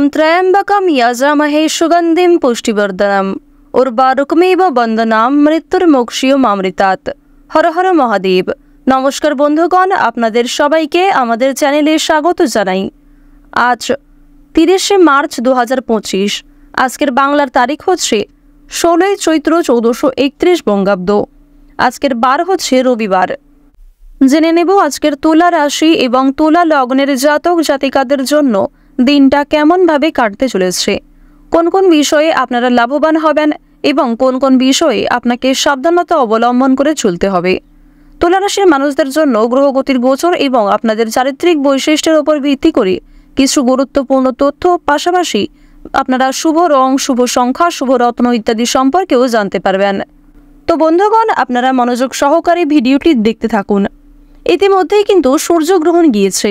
त्र्यंबकं यजामहे सुगंधिं पुष्टिवर्धनम् उर्वारुकमेव बंदनाम मृत्युर्मोक्षीयमामृतात्। हर हर महादेव। नमस्कार बंधुगण, आपनादेर सबाइके आमादेर चैनेले स्वागत जानाई। आज 30 मार्च 2025। आजकेर बांगलार तारीख होच्छे 16 चैत्र 1431 बंगाब्द। आजकेर बार होच्छे रविवार। জেনে নেব আজকের তুলা রাশি এবং তুলা লগ্নের জাতক জাতিকাদের জন্য দিনটা কেমন ভাবে কাটতে চলেছে, কোন কোন বিষয়ে আপনারা লাভবান হবেন এবং কোন কোন বিষয়ে আপনাকে সাবধানতা অবলম্বন করে চলতে হবে। তুলা রাশির মানুষদের জন্য গ্রহগতির গোচর এবং আপনাদের চারিত্রিক বৈশিষ্ট্যের উপর ভিত্তি করে কিছু গুরুত্বপূর্ণ তথ্য, পাশাপাশি আপনারা শুভ রং, শুভ সংখ্যা, শুভ রত্ন ইত্যাদি সম্পর্কেও জানতে পারবেন। তো বন্ধুগণ, আপনারা মনোযোগ সহকারে ভিডিওটি দেখতে থাকুন। ইতিমধ্যেই কিন্তু সূর্যগ্রহণ গিয়েছে,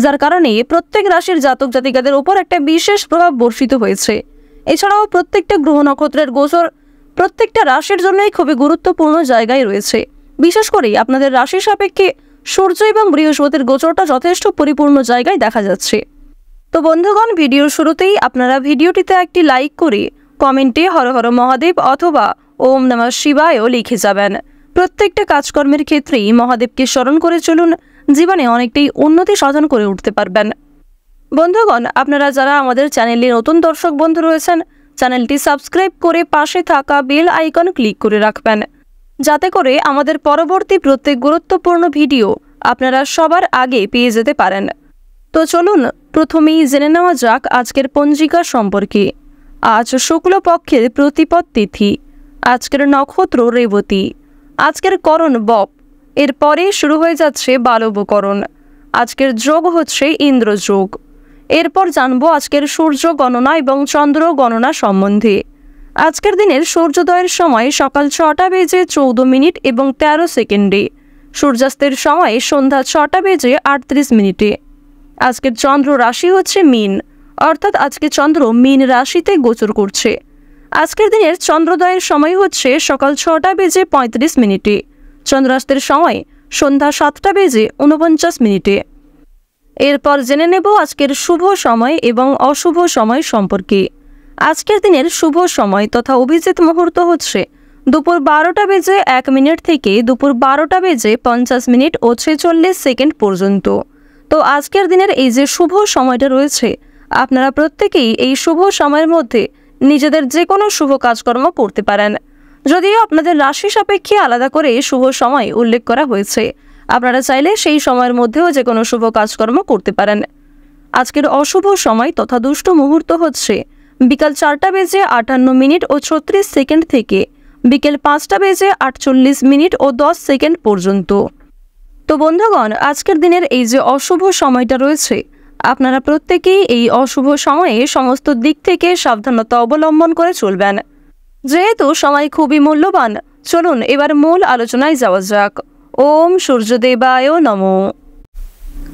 যার কারণে প্রত্যেক রাশির জাতক জাতিকাদের উপর একটা বিশেষ প্রভাব বর্ষিত হয়েছে। এছাড়াও প্রত্যেকটা গ্রহ নক্ষত্রের গোচর প্রত্যেকটা রাশির জন্যই খুবই গুরুত্বপূর্ণ জায়গায় রয়েছে। বিশেষ করে আপনাদের রাশি সাপেক্ষে সূর্য এবং বৃহস্পতির গোচরটা যথেষ্ট পরিপূর্ণ জায়গায় দেখা যাচ্ছে। তো বন্ধুগণ, ভিডিওর শুরুতেই আপনারা ভিডিওটিতে একটি লাইক করে কমেন্টে হর হর মহাদেব অথবা ওম নমঃ শিবায়ও লিখে যাবেন। প্রত্যেকটা কাজকর্মের ক্ষেত্রেই মহাদেবকে স্মরণ করে চলুন, জীবনে অনেকটাই উন্নতি সাধন করে উঠতে পারবেন। বন্ধুগণ, আপনারা যারা আমাদের চ্যানেলে নতুন দর্শক বন্ধু রয়েছেন, চ্যানেলটি সাবস্ক্রাইব করে পাশে থাকা বেল আইকন ক্লিক করে রাখবেন, যাতে করে আমাদের পরবর্তী প্রত্যেক গুরুত্বপূর্ণ ভিডিও আপনারা সবার আগে পেয়ে যেতে পারেন। তো চলুন প্রথমেই জেনে নেওয়া যাক আজকের পঞ্জিকা সম্পর্কে। আজ শুক্লপক্ষের প্রতিপদ তিথি, আজকের নক্ষত্র রেবতী, আজকের করণ বপ, এরপরে শুরু হয়ে যাচ্ছে বালবকরণ। আজকের যোগ হচ্ছে ইন্দ্রযোগ। এরপর জানবো আজকের সূর্য গণনা এবং চন্দ্র গণনা সম্বন্ধে। আজকের দিনের সূর্যোদয়ের সময় সকাল 6টা বেজে 14 মিনিট এবং 13 সেকেন্ডে, সূর্যাস্তের সময় সন্ধ্যা 6টা বেজে 38 মিনিটে। আজকের চন্দ্র রাশি হচ্ছে মীন, অর্থাৎ আজকে চন্দ্র মীন রাশিতে গোচর করছে। আজকের দিনের চন্দ্রোদয়ের সময় হচ্ছে সকাল 6টা বেজে 35 মিনিটে, চন্দ্রাস্তের সময় সন্ধ্যা 7টা বেজে 49 মিনিটে। এরপর জেনে নেব আজকের শুভ সময় এবং অশুভ সময় সম্পর্কে। আজকের দিনের শুভ সময় তথা অভিজিৎ মুহূর্ত হচ্ছে দুপুর 12টা বেজে 1 মিনিট থেকে দুপুর 12টা বেজে 50 মিনিট ও 46 সেকেন্ড পর্যন্ত। তো আজকের দিনের এই যে শুভ সময়টা রয়েছে, আপনারা প্রত্যেকেই এই শুভ সময়ের মধ্যে নিজেদের যে কোনো শুভ কাজকর্ম করতে পারেন। যদিও আপনাদের রাশি সাপেক্ষে আলাদা করে শুভ সময় উল্লেখ করা হয়েছে, আপনারা চাইলে সেই সময়ের মধ্যেও যে কোনো শুভ কাজকর্ম করতে পারেন। আজকের অশুভ সময় তথা দুষ্ট মুহূর্ত হচ্ছে বিকাল 4টা বেজে 58 মিনিট ও 36 সেকেন্ড থেকে বিকেল 5টা বেজে 48 মিনিট ও 10 সেকেন্ড পর্যন্ত। তো বন্ধুগণ, আজকের দিনের এই যে অশুভ সময়টা রয়েছে, আপনারা প্রত্যেকেই এই অশুভ সময়ে সমস্ত দিক থেকে সাবধানতা অবলম্বন করে চলবেন। যেহেতু সময় খুবই মূল্যবান, চলুন এবার মূল আলোচনায় যাওয়া যাক। ওম সূর্যদেবায় নমঃ।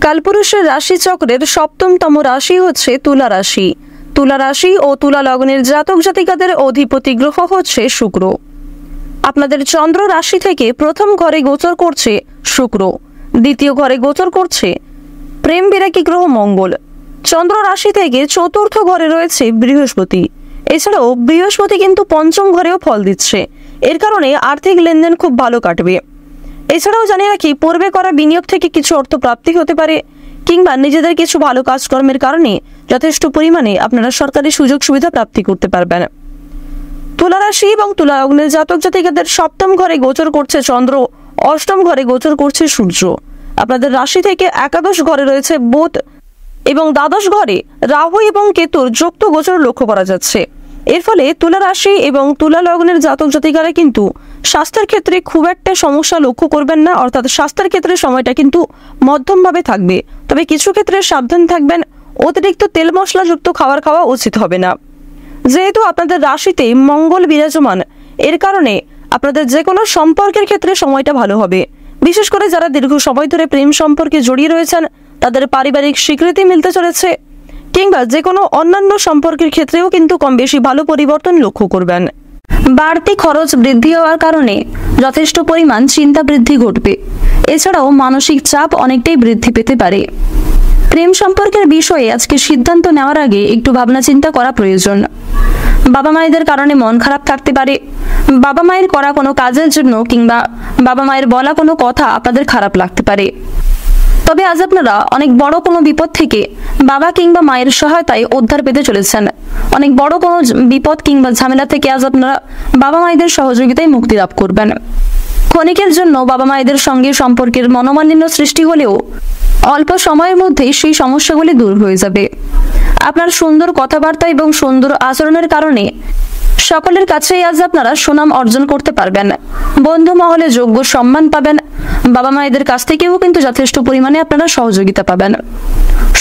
কালপুরুষের রাশিচক্রের 7তম রাশি হচ্ছে তুলা রাশি। তুলা রাশি ও তুলা লগ্নের জাতক জাতিকাদের অধিপতি গ্রহ হচ্ছে শুক্র। আপনাদের চন্দ্র রাশি থেকে প্রথম ঘরে গোচর করছে শুক্র, দ্বিতীয় ঘরে গোচর করছে প্রেম বিরাগী গ্রহ মঙ্গল। চন্দ্র রাশি থেকে চতুর্থ ঘরে রয়েছে বৃহস্পতি। এছাড়াও বৃহস্পতি কিন্তু পঞ্চম ঘরেও ফল দিচ্ছে, এর কারণে আর্থিক লেনদেন খুব ভালো কাটবে। এছাড়াও জানিয়ে রাখি, পূর্বে করা বিনিয়োগ থেকে কিছু অর্থ প্রাপ্তি হতে পারে, কিংবা নিজেদের কিছু ভালো কাজকর্মের কারণে যথেষ্ট পরিমাণে আপনারা সরকারি সুযোগ সুবিধা প্রাপ্তি করতে পারবেন। তুলা রাশি এবং তুলা লগ্নের জাতক জাতিকাদের 7ম ঘরে গোচর করছে চন্দ্র, 8ম ঘরে গোচর করছে সূর্য। আপনাদের রাশি থেকে একাদশ ঘরে রয়েছে বুধ এবং দ্বাদশ ঘরে রাহু এবং কেতুর যুক্ত গোচর লক্ষ্য করা যাচ্ছে। এর ফলে তুলা রাশি এবং তুলা লগ্নের জাতক জাতিকারা কিন্তু স্বাস্থ্যের ক্ষেত্রে খুব একটা সমস্যা লক্ষ্য করবেন না, অর্থাৎ স্বাস্থ্যের ক্ষেত্রে সময়টা কিন্তু মধ্যমভাবে থাকবে। তবে কিছু ক্ষেত্রে সাবধান থাকবেন, অতিরিক্ত তেল মশলাযুক্ত খাবার খাওয়া উচিত হবে না। যেহেতু আপনাদের রাশিতে মঙ্গল বিরাজমান, এর কারণে আপনাদের যে কোনো সম্পর্কের ক্ষেত্রে সময়টা ভালো হবে। বিশেষ করে যারা দীর্ঘ সময় ধরে প্রেম সম্পর্কে জড়িয়ে রয়েছেন, তাদের পারিবারিক স্বীকৃতি মিলতে চলেছে, কিংবা যে কোনো অন্যান্য সম্পর্কের ক্ষেত্রেও কিন্তু কম বেশি ভালো পরিবর্তন লক্ষ্য করবেন। বাড়তি খরচ বৃদ্ধি হওয়ার কারণে যথেষ্ট পরিমাণ চিন্তা বৃদ্ধি ঘটবে। এছাড়াও মানসিক চাপ অনেকটাই বৃদ্ধি পেতে পারে। প্রেম সম্পর্কের বিষয়ে আজকে সিদ্ধান্ত নেওয়ার আগে একটু ভাবনা চিন্তা করা প্রয়োজন। বাবা মায়েদের কারণে মন খারাপ থাকতে পারে। বাবা মায়ের করা কোনো কাজের জন্য কিংবা বাবা মায়ের বলা কোনো কথা আপনাদের খারাপ লাগতে পারে। তবে আজ আপনারা অনেক বড় কোনো বিপদ থেকে বাবা কিংবা মায়ের সহায়তায় উদ্ধার পেতে চলেছেন। অনেক বড় কোনো বিপদ কিংবা ঝামেলা থেকে আজ আপনারা বাবা মায়েদের সহযোগিতায় মুক্তি লাভ করবেন। ক্ষণিকের জন্য বাবা মায়েদের সঙ্গে সম্পর্কের মনোমালিন্য সৃষ্টি হলেও অল্প সময়ের মধ্যেই সেই সমস্যাগুলি দূর হয়ে যাবে। আপনার সুন্দর কথাবার্তা এবং সুন্দর আচরণের কারণে সকলের কাছেই আজ আপনারা সুনাম অর্জন করতে পারবেন। বন্ধু মহলে যোগ্য সম্মান পাবেন। বাবা মায়েদের কাছ থেকেও কিন্তু যথেষ্ট পরিমাণে আপনারা সহযোগিতা পাবেন।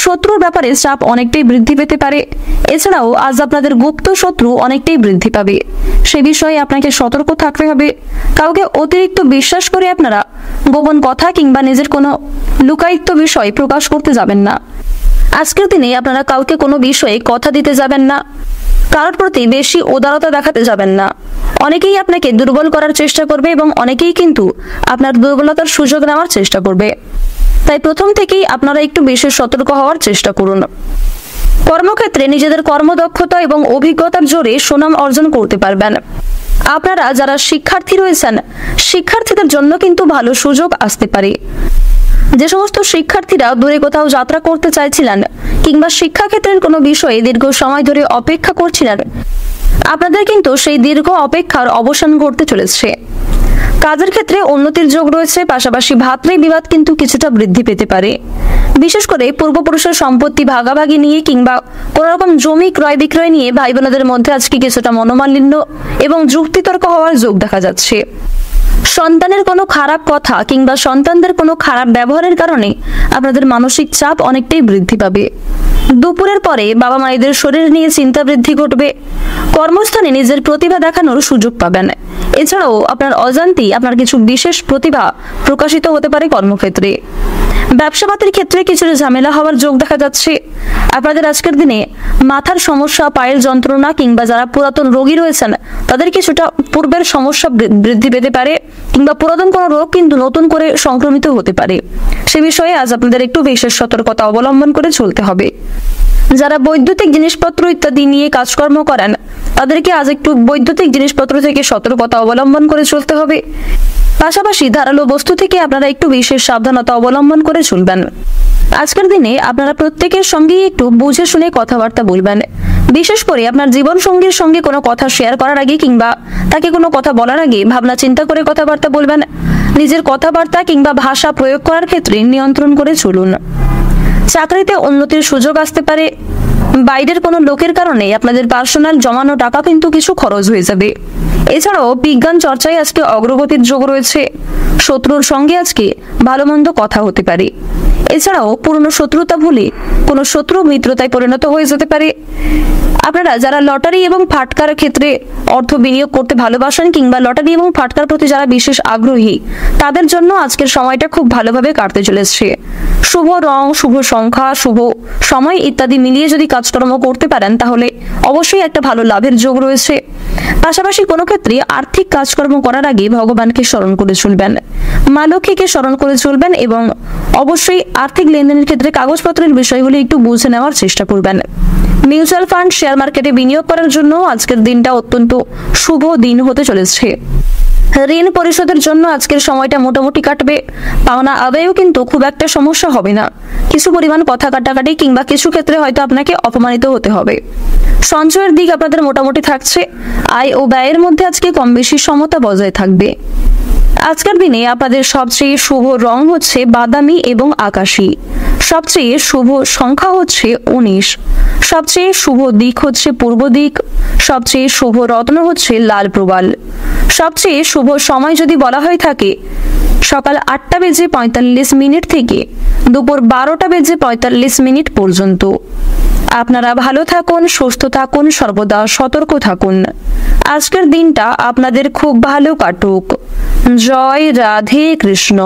শত্রুর ব্যাপারে চাপ অনেকটাই বৃদ্ধি পেতে পারে। এছাড়াও আজ আপনাদের গুপ্ত শত্রু অনেকটাই বৃদ্ধি পাবে। সে বিষয়ে আপনাকে সতর্ক থাকতে হবে। কাউকে অতিরিক্ত বিশ্বাস করে আপনারা গোপন কথা কিংবা নিজের কোনো লুকায়িত বিষয় প্রকাশ করতে যাবেন না। আজকের দিনে আপনারা কাউকে কোনো বিষয়ে কথা দিতে যাবেন না। কারোর প্রতি বেশি উদারতা দেখাতে যাবেন না। অনেকেই আপনাকে দুর্বল করার চেষ্টা করবে এবং অনেকেই কিন্তু আপনার দুর্বলতার সুযোগ নেওয়ার চেষ্টা করবে। তাই প্রথম থেকেই আপনারা একটু বেশি সতর্ক হওয়ার চেষ্টা করুন। কর্মক্ষেত্রে নিজেদের কর্মদক্ষতা এবং অভিজ্ঞতার জোরে সুনাম অর্জন করতে পারবেন। আপনারা যারা শিক্ষার্থী রয়েছেন, শিক্ষার্থীদের জন্য কিন্তু ভালো সুযোগ আসতে পারে। যে সমস্ত শিক্ষার্থীরা দূরে কোথাও যাত্রা করতে চাইছিলেন কিংবা শিক্ষাক্ষেত্রের কোনো বিষয়ে দীর্ঘ সময় ধরে অপেক্ষা করছিলেন, আপনাদের কিন্তু সেই দীর্ঘ অপেক্ষার অবসান ঘটতে চলেছে। কাজের ক্ষেত্রে উন্নতির যোগ রয়েছে। পাশাপাশি ভাতৃ বিবাদ কিন্তু কিছুটা বৃদ্ধি পেতে পারে। বিশেষ করে পূর্বপুরুষের সম্পত্তি ভাগাভাগি নিয়ে কিংবা কোনো রকম জমি ক্রয় বিক্রয় নিয়ে ভাই বোনদের মধ্যে আজকে কিছুটা মনোমালিন্য এবং যুক্তিতর্ক হওয়ার যোগ দেখা যাচ্ছে। সন্তানের কোনো খারাপ কথা কিংবা সন্তানদের কোনো খারাপ ব্যবহারের কারণে আপনাদের মানসিক চাপ অনেকটাই বৃদ্ধি পাবে। দুপুরের পরে বাবা মায়েদের শরীর নিয়ে চিন্তা বৃদ্ধি ঘটবে। কর্মস্থানে নিজের প্রতিভা দেখানোর সুযোগ পাবেন। এছাড়াও আপনার অজান্তেই আপনার কিছু বিশেষ প্রতিভা প্রকাশিত হতে পারে কর্মক্ষেত্রে। ব্যবসাপাতির ক্ষেত্রে কিছুটা ঝামেলা হওয়ার যোগ দেখা যাচ্ছে। আপনাদের আজকের দিনে মাথার সমস্যা, পায়ের যন্ত্রণা কিংবা যারা পুরাতন রোগী রয়েছেন তাদের কিছুটা পূর্বের সমস্যা বৃদ্ধি পেতে পারে কিংবা পুরাতন কোনো রোগ কিন্তু নতুন করে সংক্রমিত হতে পারে। সে বিষয়ে আজ আপনাদের একটু বিশেষ সতর্কতা অবলম্বন করে চলতে হবে। যারা বৈদ্যুতিক জিনিসপত্র ইত্যাদি নিয়ে কাজকর্ম করেন তাদেরকে আজ একটু বৈদ্যুতিক জিনিসপত্র থেকে সতর্কতা অবলম্বন করে চলতে হবে। পাশাপাশি ধারালো বস্তু থেকে আপনারা একটু বিশেষ সাবধানতা অবলম্বন করে চলবেন। আজকের দিনে আপনারা প্রত্যেকের সঙ্গেই একটু বুঝে শুনে কথাবার্তা বলবেন। বিশেষ করে আপনার জীবন সঙ্গীর সঙ্গে কোনো কথা শেয়ার করার আগে কিংবা তাকে কোনো কথা বলার আগে ভাবনা চিন্তা করে কথাবার্তা বলবেন। নিজের কথাবার্তা কিংবা ভাষা প্রয়োগ করার ক্ষেত্রে নিয়ন্ত্রণ করে চলুন। চাকরিতে উন্নতির সুযোগ আসতে পারে। বাইরের কোনো লোকের কারণে আপনাদের পার্সোনাল জমানো টাকা কিন্তু কিছু খরচ হয়ে যাবে। এছাড়াও বিজ্ঞান চর্চায় আজকে অগ্রগতির যোগ রয়েছে। শত্রুর সঙ্গে আজকে ভালো মন্দ কথা হতে পারে। এছাড়াও পুরনো শত্রুতা ভুলে কোনো শত্রু মিত্রতায় পরিণত হয়ে যেতে পারে। আপনারা যারা লটারি এবং ফাটকার ক্ষেত্রে অর্থ বিনিয়োগ করতে ভালোবাসেন কিংবা লটারি এবং ফাটকার প্রতি যারা বিশেষ আগ্রহী তাদের জন্য আজকের সময়টা খুব ভালোভাবে কাটতে চলেছে। শুভ রং, শুভ সংখ্যা, শুভ সময় ইত্যাদি মিলিয়ে যদি কাজকর্ম করতে পারেন তাহলে অবশ্যই একটা ভালো লাভের যোগ রয়েছে। পাশাপাশি কোনো ক্ষেত্রে আর্থিক কাজকর্ম করার আগে ভগবানকে স্মরণ করে চলবেন, মা লক্ষ্মীকে স্মরণ করে চলবেন এবং অবশ্যই আর্থিক লেনদেনের ক্ষেত্রে কাগজপত্রের বিষয়গুলি একটু বুঝে নেওয়ার চেষ্টা করবেন। মিউচুয়াল ফান্ড, শেয়ার মার্কেটে বিনিয়োগ করার জন্য আজকের দিনটা অত্যন্ত শুভ দিন হতে চলেছে। ঋণ পরিশোধের জন্য আজকের সময়টা মোটামুটি কাটবে। পাওনা আদায়েও কিন্তু খুব একটা সমস্যা হবে না। কিছু পরিমাণ কথা কাটাকাটি কিংবা কিছু ক্ষেত্রে হয়তো আপনাকে অপমানিত হতে হবে। সঞ্চয়ের দিক আপনাদের মোটামুটি থাকছে। আয় ও ব্যয়ের মধ্যে আজকে কম বেশি সমতা বজায় থাকবে। আজকের দিনে আপনাদের সবচেয়ে শুভ রং হচ্ছে বাদামি এবং আকাশী। সবচেয়ে শুভ সংখ্যা হচ্ছে 19। সবচেয়ে শুভ দিক হচ্ছে পূর্ব দিক। সবচেয়ে শুভ রত্ন হচ্ছে লাল প্রবাল। সবচেয়ে শুভ সময় যদি বলা হয়ে থাকে সকাল 8:45 থেকে দুপুর 12:45 পর্যন্ত। আপনারা ভালো থাকুন, সুস্থ থাকুন, সর্বদা সতর্ক থাকুন। আজকের দিনটা আপনাদের খুব ভালো কাটুক। জয় রাধে কৃষ্ণ।